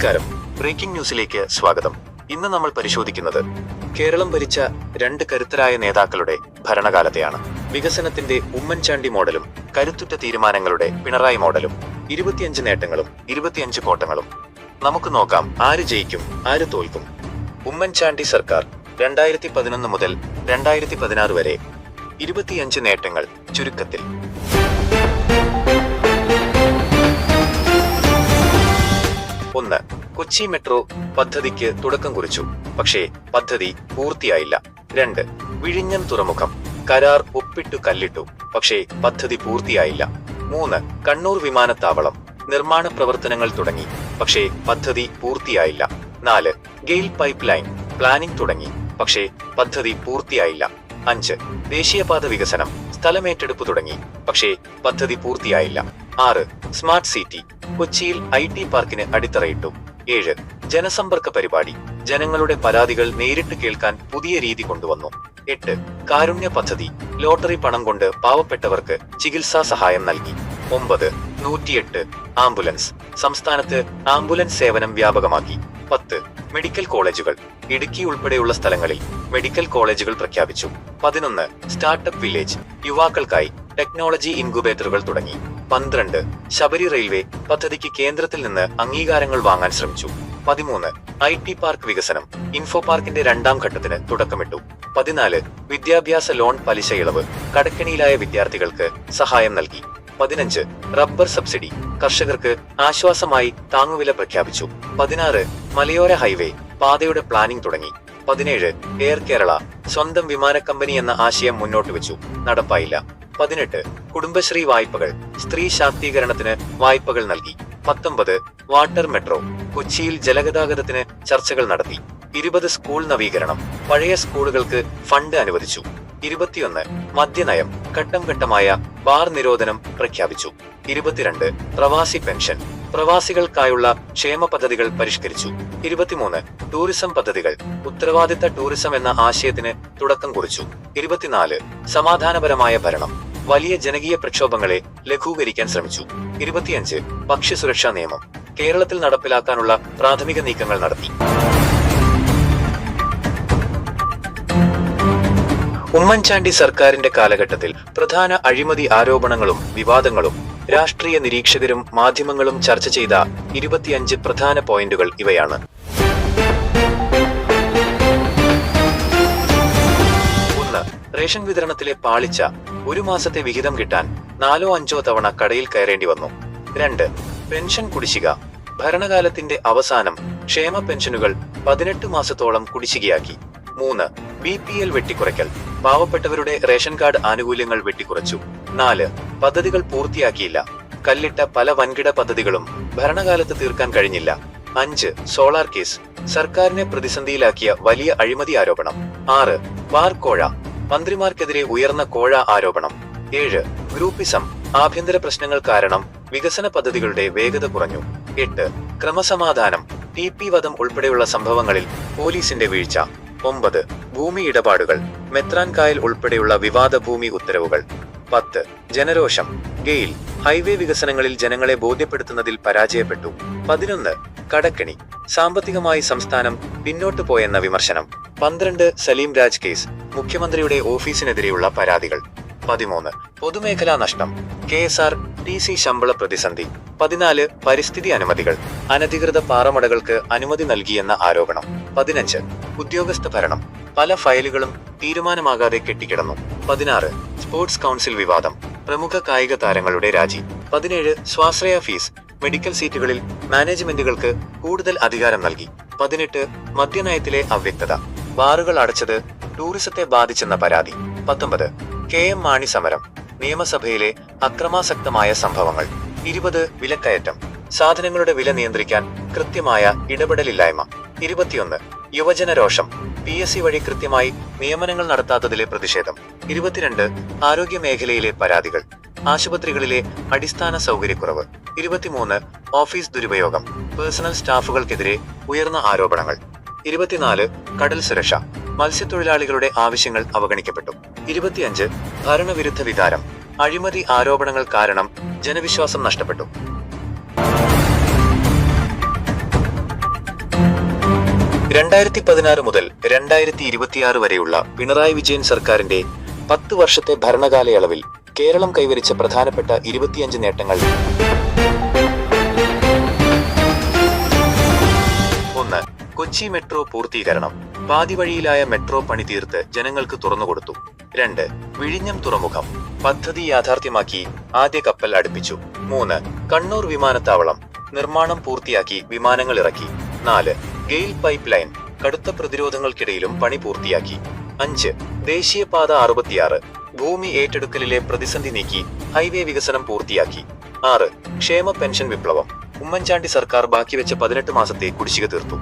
നമസ്കാരം, ബ്രേക്കിംഗ് ന്യൂസിലേക്ക് സ്വാഗതം. ഇന്ന് നമ്മൾ പരിശോധിക്കുന്നത് കേരളം ഭരിച്ച 2 കരുത്തരായ നേതാക്കളുടെ ഭരണകാലത്തെയാണ്. വികസനത്തിന്റെ ഉമ്മൻചാണ്ടി മോഡലും കരുത്തുറ്റ തീരുമാനങ്ങളുടെ പിണറായി മോഡലും. 25 നേട്ടങ്ങളും 25 കോട്ടങ്ങളും. നമുക്ക് നോക്കാം ആര് ജയിക്കും, ആര് തോൽക്കും. ഉമ്മൻചാണ്ടി സർക്കാർ 2011 മുതൽ 2016 വരെ 25 നേട്ടങ്ങൾ ചുരുക്കത്തിൽ. 1. കൊച്ചി മെട്രോ പദ്ധതിക്ക് തുടക്കം കുറിച്ചു, പക്ഷേ പദ്ധതി പൂർത്തിയായില്ല. 2. വിഴിഞ്ഞം തുറമുഖം കരാർ ഒപ്പിട്ടു കല്ലിട്ടു, പക്ഷേ പദ്ധതി പൂർത്തിയായില്ല. 3. കണ്ണൂർ വിമാനത്താവളം നിർമ്മാണ പ്രവർത്തനങ്ങൾ തുടങ്ങി, പക്ഷേ പദ്ധതി പൂർത്തിയായില്ല. 4. ഗെയിൽ പൈപ്പ് ലൈൻ പ്ലാനിംഗ് തുടങ്ങി, പക്ഷേ പദ്ധതി പൂർത്തിയായില്ല. 5. ദേശീയപാത വികസനം സ്ഥലമേറ്റെടുപ്പ് തുടങ്ങി, പക്ഷേ പദ്ധതി പൂർത്തിയായില്ല. 6. സ്മാർട്ട് സിറ്റി കൊച്ചിയിൽ IT പാർക്കിന് അടിത്തറയിട്ടു. 7. ജനസമ്പർക്ക പരിപാടി ജനങ്ങളുടെ പരാതികൾ നേരിട്ട് കേൾക്കാൻ പുതിയ രീതി കൊണ്ടുവന്നു. 8. കാരുണ്യ പദ്ധതി ലോട്ടറി പണം കൊണ്ട് പാവപ്പെട്ടവർക്ക് ചികിത്സാ സഹായം നൽകി. 9. 108 ആംബുലൻസ് സംസ്ഥാനത്ത് ആംബുലൻസ് സേവനം വ്യാപകമാക്കി. 10. മെഡിക്കൽ കോളേജുകൾ ഇടുക്കി ഉൾപ്പെടെയുള്ള സ്ഥലങ്ങളിൽ മെഡിക്കൽ കോളേജുകൾ പ്രഖ്യാപിച്ചു. 11. സ്റ്റാർട്ടപ്പ് വില്ലേജ് യുവാക്കൾക്കായി ടെക്നോളജി ഇൻക്യുബേറ്ററുകൾ തുടങ്ങി. 12. ശബരി റെയിൽവേ പദ്ധതിക്ക് കേന്ദ്രത്തിൽ നിന്ന് അംഗീകാരങ്ങൾ വാങ്ങാൻ ശ്രമിച്ചു. 13. IT പാർക്ക് വികസനം ഇൻഫോ പാർക്കിന്റെ 2ാം ഘട്ടത്തിന് തുടക്കമിട്ടു. 14. വിദ്യാഭ്യാസ ലോൺ പലിശ ഇളവ് കടക്കെണിയിലായ വിദ്യാർത്ഥികൾക്ക് സഹായം നൽകി. 15. റബ്ബർ സബ്സിഡി കർഷകർക്ക് ആശ്വാസമായി താങ്ങുവില പ്രഖ്യാപിച്ചു. 16. മലയോര ഹൈവേ പാതയുടെ പ്ലാനിംഗ് തുടങ്ങി. 17. എയർ കേരള സ്വന്തം വിമാന കമ്പനി എന്ന ആശയം മുന്നോട്ട് വെച്ചു, നടപ്പായില്ല. 18. കുടുംബശ്രീ വായ്പകൾ സ്ത്രീ ശാക്തീകരണത്തിന് വായ്പകൾ നൽകി. 19. വാട്ടർ മെട്രോ കൊച്ചിയിൽ ജലഗതാഗതത്തിന് ചർച്ചകൾ നടത്തി. 20. സ്കൂൾ നവീകരണം പഴയ സ്കൂളുകൾക്ക് ഫണ്ട് അനുവദിച്ചു. 21. മദ്യനയം ഘട്ടം ഘട്ടമായ ബാർ നിരോധനം പ്രഖ്യാപിച്ചു. 22. പ്രവാസി പെൻഷൻ പ്രവാസികൾക്കായുള്ള ക്ഷേമ പദ്ധതികൾ പരിഷ്കരിച്ചു. 23. ടൂറിസം പദ്ധതികൾ ഉത്തരവാദിത്ത ടൂറിസം എന്ന ആശയത്തിന് തുടക്കം കുറിച്ചു. 24. സമാധാനപരമായ ഭരണം വലിയ ജനകീയ പ്രക്ഷോഭങ്ങളെ ലഘൂകരിക്കാൻ ശ്രമിച്ചു. 25. ഭക്ഷ്യസുരക്ഷാ നിയമം കേരളത്തിൽ നടപ്പിലാക്കാനുള്ള പ്രാഥമിക നീക്കങ്ങൾ നടത്തി. ഉമ്മൻചാണ്ടി സർക്കാരിന്റെ കാലഘട്ടത്തിൽ പ്രധാന അഴിമതി ആരോപണങ്ങളും വിവാദങ്ങളും രാഷ്ട്രീയ നിരീക്ഷകരും മാധ്യമങ്ങളും ചർച്ച ചെയ്ത 25 പ്രധാന പോയിന്റുകൾ ഇവയാണ്. 1. റേഷൻ വിതരണത്തിലെ പാളിച്ച 1 മാസത്തെ വിഹിതം കിട്ടാൻ 4-5 തവണ കടയിൽ കയറേണ്ടി വന്നു. 2. പെൻഷൻ കുടിശ്ശിക ഭരണകാലത്തിന്റെ അവസാനം ക്ഷേമ പെൻഷനുകൾ 18 മാസത്തോളം കുടിശ്ശികയാക്കി. 3. BPL വെട്ടിക്കുറയ്ക്കൽ പാവപ്പെട്ടവരുടെ റേഷൻ കാർഡ് ആനുകൂല്യങ്ങൾ വെട്ടിക്കുറച്ചു. 4. പദ്ധതികൾ പൂർത്തിയാക്കിയില്ല കല്ലിട്ട പല വൻകിട പദ്ധതികളും ഭരണകാലത്ത് തീർക്കാൻ കഴിഞ്ഞില്ല. 5. സോളാർ കേസ് സർക്കാരിനെ പ്രതിസന്ധിയിലാക്കിയ വലിയ അഴിമതി ആരോപണം. 6. ബാർ കോഴ മന്ത്രിമാർക്കെതിരെ ഉയർന്ന കോഴ ആരോപണം. 7. ഗ്രൂപ്പിസം ആഭ്യന്തര പ്രശ്നങ്ങൾ കാരണം വികസന പദ്ധതികളുടെ വേഗത കുറഞ്ഞു. 8. ക്രമസമാധാനം TP വധം ഉൾപ്പെടെയുള്ള സംഭവങ്ങളിൽ പോലീസിന്റെ വീഴ്ച. 9. ഭൂമി ഇടപാടുകൾ മെത്രാൻ കായൽ ഉൾപ്പെടെയുള്ള വിവാദ ഭൂമി ഉത്തരവുകൾ. 10. ജനരോഷം ഗെയിൽ ഹൈവേ വികസനങ്ങളിൽ ജനങ്ങളെ ബോധ്യപ്പെടുത്തുന്നതിൽ പരാജയപ്പെട്ടു. 11. കടക്കെണി സാമ്പത്തികമായി സംസ്ഥാനം പിന്നോട്ടു പോയെന്ന വിമർശനം. 12. സലീം രാജ് കേസ് മുഖ്യമന്ത്രിയുടെ ഓഫീസിനെതിരെയുള്ള പരാതികൾ. 13. പൊതുമേഖലാ നഷ്ടം KSRTC ശമ്പള പ്രതിസന്ധി. 14. പരിസ്ഥിതി അനുമതികൾ അനധികൃത പാറമടകൾക്ക് അനുമതി നൽകിയെന്ന ആരോപണം. 15. ഉദ്യോഗസ്ഥ ഭരണം പല ഫയലുകളും തീരുമാനമാകാതെ കെട്ടിക്കിടന്നു. 16. സ്പോർട്സ് കൗൺസിൽ വിവാദം പ്രമുഖ കായിക താരങ്ങളുടെ രാജി. 17. സ്വാശ്രയ ഫീസ് മെഡിക്കൽ സീറ്റുകളിൽ മാനേജ്മെന്റുകൾക്ക് കൂടുതൽ അധികാരം നൽകി. 18. മദ്യനയത്തിലെ അവ്യക്തത ബാറുകൾ അടച്ചത് ടൂറിസത്തെ ബാധിച്ചെന്ന പരാതി. 19. KM മാണി സമരം നിയമസഭയിലെ അക്രമാസക്തമായ സംഭവങ്ങൾ. 20. വിലക്കയറ്റം സാധനങ്ങളുടെ വില നിയന്ത്രിക്കാൻ കൃത്യമായ ഇടപെടലില്ലായ്മ. 21. യുവജന രോഷം PSC വഴി കൃത്യമായി നിയമനങ്ങൾ നടത്താത്തതിലെ പ്രതിഷേധം. 22. ആരോഗ്യ മേഖലയിലെ പരാതികൾ ആശുപത്രികളിലെ അടിസ്ഥാന സൗകര്യക്കുറവ്. 23. ഓഫീസ് ദുരുപയോഗം പേഴ്സണൽ സ്റ്റാഫുകൾക്കെതിരെ ഉയർന്ന ആരോപണങ്ങൾ. 24. കടൽ സുരക്ഷ മത്സ്യത്തൊഴിലാളികളുടെ ആവശ്യങ്ങൾ അവഗണിക്കപ്പെട്ടു. 25. ഭരണവിരുദ്ധ വികാരം അഴിമതി ആരോപണങ്ങൾ കാരണം ജനവിശ്വാസം നഷ്ടപ്പെട്ടു. 2016 മുതൽ 2026 വരെയുള്ള പിണറായി വിജയൻ സർക്കാരിന്റെ 10 വർഷത്തെ ഭരണകാലയളവിൽ കേരളം കൈവരിച്ച പ്രധാനപ്പെട്ട 25 നേട്ടങ്ങൾ. 1. കൊച്ചി മെട്രോ പൂർത്തീകരണം. പാതിവഴിയിലായ മെട്രോ പണി തീർത്ത് ജനങ്ങൾക്ക് തുറന്നുകൊടുത്തു. 2. വിഴിഞ്ഞം തുറമുഖം പദ്ധതി യാഥാർത്ഥ്യമാക്കി, ആദ്യ കപ്പൽ അടുപ്പിച്ചു. 3. കണ്ണൂർ വിമാനത്താവളം നിർമ്മാണം പൂർത്തിയാക്കി, വിമാനങ്ങൾ ഇറക്കി. 4. ഗെയിൽ പൈപ്പ് ലൈൻ കടുത്ത പ്രതിരോധങ്ങൾക്കിടയിലും പണി പൂർത്തിയാക്കി. 5. ദേശീയപാത 66 ഭൂമി ഏറ്റെടുക്കലിലെ പ്രതിസന്ധി നീക്കി, ഹൈവേ വികസനം പൂർത്തിയാക്കി. 6. ക്ഷേമ പെൻഷൻ വിപ്ലവം ഉമ്മൻചാണ്ടി സർക്കാർ ബാക്കിവെച്ച 18 മാസത്തെ കുടിശ്ശിക തീർത്തു.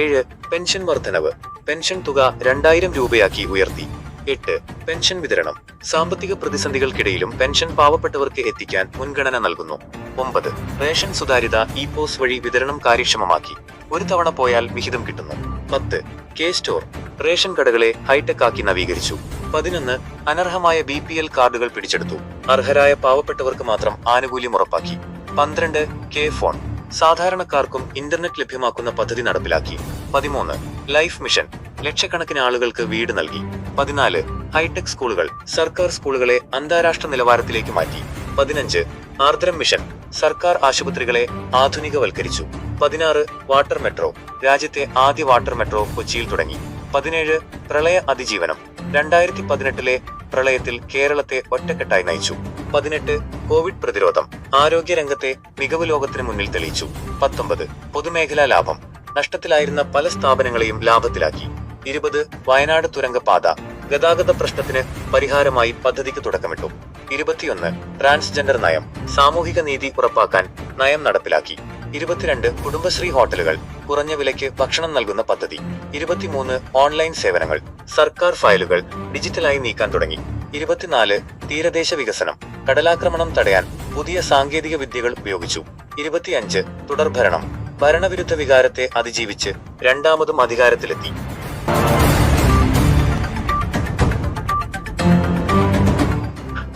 7. പെൻഷൻ വർധനവ് പെൻഷൻ തുക 2000 രൂപയാക്കി ഉയർത്തി. 8. പെൻഷൻ വിതരണം സാമ്പത്തിക പ്രതിസന്ധികൾക്കിടയിലും പെൻഷൻ പാവപ്പെട്ടവർക്ക് എത്തിക്കാൻ മുൻഗണന നൽകുന്നു. 9. റേഷൻ സുതാര്യത ഇ-പോസ് വഴി വിതരണം കാര്യക്ഷമമാക്കി, ഒരു തവണ പോയാൽ വിഹിതം കിട്ടുന്നു. 10. കെ സ്റ്റോർ റേഷൻ കടകളെ ഹൈടെക് ആക്കി നവീകരിച്ചു. 11. അനർഹമായ BPL കാർഡുകൾ പിടിച്ചെടുത്തു, അർഹരായ പാവപ്പെട്ടവർക്ക് മാത്രം ആനുകൂല്യം ഉറപ്പാക്കി. 12. കെ ഫോൺ സാധാരണക്കാർക്കും ഇന്റർനെറ്റ് ലഭ്യമാക്കുന്ന പദ്ധതി നടപ്പിലാക്കി. 13. ലൈഫ് മിഷൻ ലക്ഷക്കണക്കിന് ആളുകൾക്ക് വീട് നൽകി. 14. ഹൈടെക് സ്കൂളുകൾ സർക്കാർ സ്കൂളുകളെ അന്താരാഷ്ട്ര നിലവാരത്തിലേക്ക് മാറ്റി. 15. ആർദ്രം മിഷൻ സർക്കാർ ആശുപത്രികളെ ആധുനികവൽക്കരിച്ചു. 16. വാട്ടർ മെട്രോ രാജ്യത്തെ ആദ്യ വാട്ടർ മെട്രോ കൊച്ചിയിൽ തുടങ്ങി. 17. പ്രളയ അതിജീവനം 2018 പ്രളയത്തിൽ കേരളത്തെ ഒറ്റക്കെട്ടായി നയിച്ചു. 18. കോവിഡ് പ്രതിരോധം ആരോഗ്യരംഗത്തെ മികവ് ലോകത്തിന് മുന്നിൽ തെളിയിച്ചു. 19. പൊതുമേഖലാ ലാഭം നഷ്ടത്തിലായിരുന്ന പല സ്ഥാപനങ്ങളെയും ലാഭത്തിലാക്കി. 20. വയനാട് തുരങ്കപാത ഗതാഗത പ്രശ്നത്തിന് പരിഹാരമായി പദ്ധതിക്ക് തുടക്കമിട്ടു. 21. ട്രാൻസ്ജെൻഡർ നയം സാമൂഹിക നീതി ഉറപ്പാക്കാൻ നയം നടപ്പിലാക്കി. 22. കുടുംബശ്രീ ഹോട്ടലുകൾ കുറഞ്ഞ വിലയ്ക്ക് ഭക്ഷണം നൽകുന്ന പദ്ധതി. 23. ഓൺലൈൻ സേവനങ്ങൾ സർക്കാർ ഫയലുകൾ ഡിജിറ്റലായി നീക്കാൻ തുടങ്ങി. 24. തീരദേശ വികസനം കടലാക്രമണം തടയാൻ പുതിയ സാങ്കേതിക വിദ്യകൾ ഉപയോഗിച്ചു. 25. തുടർഭരണം ഭരണവിരുദ്ധ വികാരത്തെ അതിജീവിച്ച് രണ്ടാമതും അധികാരത്തിലെത്തി.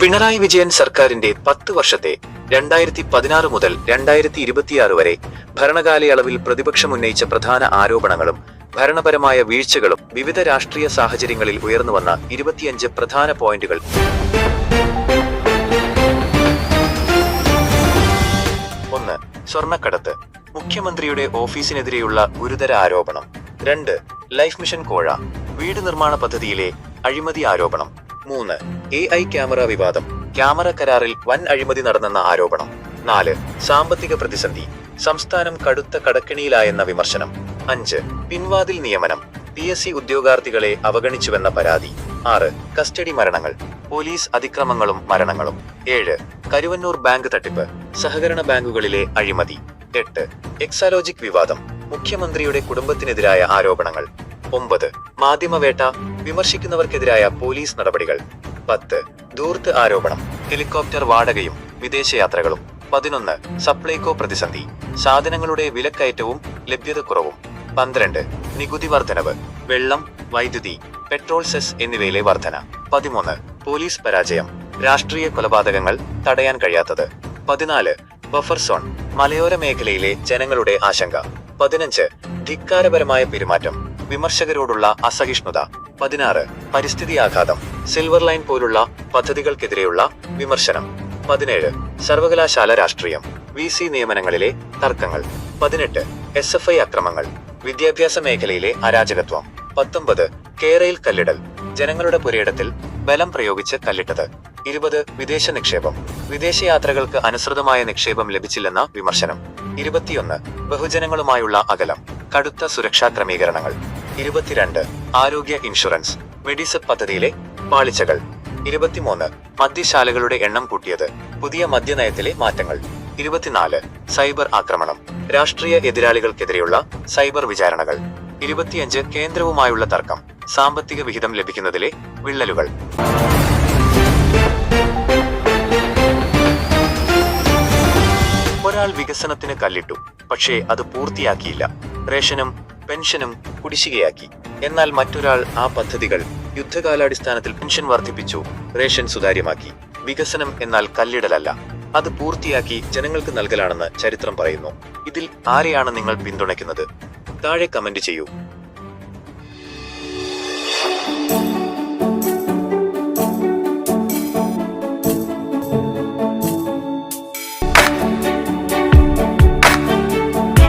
പിണറായി വിജയൻ സർക്കാരിന്റെ 10 വർഷത്തെ 2016 മുതൽ 2026 വരെ ഭരണകാലയളവിൽ പ്രതിപക്ഷം ഉന്നയിച്ച പ്രധാന ആരോപണങ്ങളും ഭരണപരമായ വീഴ്ചകളും വിവിധ രാഷ്ട്രീയ സാഹചര്യങ്ങളിൽ ഉയർന്നുവന്ന 25 പ്രധാന പോയിന്റുകൾ. 1. സ്വർണ്ണക്കടത്ത് മുഖ്യമന്ത്രിയുടെ ഓഫീസിനെതിരെയുള്ള ഗുരുതര ആരോപണം. 2. ലൈഫ് മിഷൻ കോഴ വീട് നിർമ്മാണ പദ്ധതിയിലെ അഴിമതി ആരോപണം. 3. AI ക്യാമറ വിവാദം ക്യാമറ കരാറിൽ വൻ അഴിമതി നടന്നെന്ന ആരോപണം. 4. സാമ്പത്തിക പ്രതിസന്ധി സംസ്ഥാനം കടുത്ത കടക്കെണിയിലായെന്ന വിമർശനം. 5. പിൻവാതിൽ നിയമനം PSC ഉദ്യോഗാർത്ഥികളെ അവഗണിച്ചുവെന്ന പരാതി. 6. കസ്റ്റഡി മരണങ്ങൾ പോലീസ് അതിക്രമങ്ങളും മരണങ്ങളും. 7. കരുവന്നൂർ ബാങ്ക് തട്ടിപ്പ് സഹകരണ ബാങ്കുകളിലെ അഴിമതി. 8. എക്സാലോജിക് വിവാദം മുഖ്യമന്ത്രിയുടെ കുടുംബത്തിനെതിരായ ആരോപണങ്ങൾ. 9. മാധ്യമവേട്ട വിമർശിക്കുന്നവർക്കെതിരായ പോലീസ് നടപടികൾ. 10. ധൂർത്ത് ആരോപണം ഹെലികോപ്റ്റർ വാടകയും വിദേശയാത്രകളും. 11. സപ്ലൈകോ പ്രതിസന്ധി സാധനങ്ങളുടെ വിലക്കയറ്റവും ലഭ്യതക്കുറവും. 12. നികുതി വർധനവ് വെള്ളം, വൈദ്യുതി, പെട്രോൾ സെസ് എന്നിവയിലെ വർധന. 13. പോലീസ് പരാജയം രാഷ്ട്രീയ കൊലപാതകങ്ങൾ തടയാൻ കഴിയാത്തത്. 14. ബഫർ സോൺ മലയോര മേഖലയിലെ ജനങ്ങളുടെ ആശങ്ക. 15. ധിക്കാരപരമായ പെരുമാറ്റം വിമർശകരോടുള്ള അസഹിഷ്ണുത. 16. പരിസ്ഥിതി ആഘാതം സിൽവർ ലൈൻ പോലുള്ള പദ്ധതികൾക്കെതിരെയുള്ള വിമർശനം. 17. സർവകലാശാല രാഷ്ട്രീയം VC നിയമനങ്ങളിലെ തർക്കങ്ങൾ. 18. SFI അക്രമങ്ങൾ വിദ്യാഭ്യാസ മേഖലയിലെ അരാജകത്വം. 19. കേരയിൽ കല്ലിടൽ ജനങ്ങളുടെ പുരയിടത്തിൽ ബലം പ്രയോഗിച്ച് കല്ലിട്ടത്. 20. വിദേശ നിക്ഷേപം വിദേശയാത്രകൾക്ക് അനുസൃതമായ നിക്ഷേപം ലഭിച്ചില്ലെന്ന വിമർശനം. 21. ബഹുജനങ്ങളുമായുള്ള അകലം കടുത്ത സുരക്ഷാ ക്രമീകരണങ്ങൾ. 22. ആരോഗ്യ ഇൻഷുറൻസ് മെഡിസെപ് പദ്ധതിയിലെ പാളിച്ചകൾ. 23. മദ്യശാലകളുടെ എണ്ണം കൂട്ടിയത് പുതിയ മദ്യനയത്തിലെ മാറ്റങ്ങൾ. 24. സൈബർ ആക്രമണം രാഷ്ട്രീയ എതിരാളികൾക്കെതിരെയുള്ള സൈബർ വിചാരണകൾ. 25. കേന്ദ്രവുമായുള്ള തർക്കം സാമ്പത്തിക വിഹിതം ലഭിക്കുന്നതിലെ വിള്ളലുകൾ. ഒരാൾ വികസനത്തിന് കല്ലിട്ടു, പക്ഷേ അത് പൂർത്തിയാക്കിയില്ല. റേഷനും പെൻഷനും കുടിശ്ശികയാക്കി. എന്നാൽ മറ്റൊരാൾ ആ പദ്ധതികൾ യുദ്ധകാലാടിസ്ഥാനത്തിൽ പെൻഷൻ വർദ്ധിപ്പിച്ചു, റേഷൻ സുതാര്യമാക്കി. വികസനം എന്നാൽ കല്ലിടലല്ല, അത് പൂർത്തിയാക്കി ജനങ്ങൾക്ക് നൽകലാണെന്ന് ചരിത്രം പറയുന്നു. ഇതിൽ ആരെയാണ് നിങ്ങൾ പിന്തുണയ്ക്കുന്നത്? താഴെ കമന്റ് ചെയ്യൂ.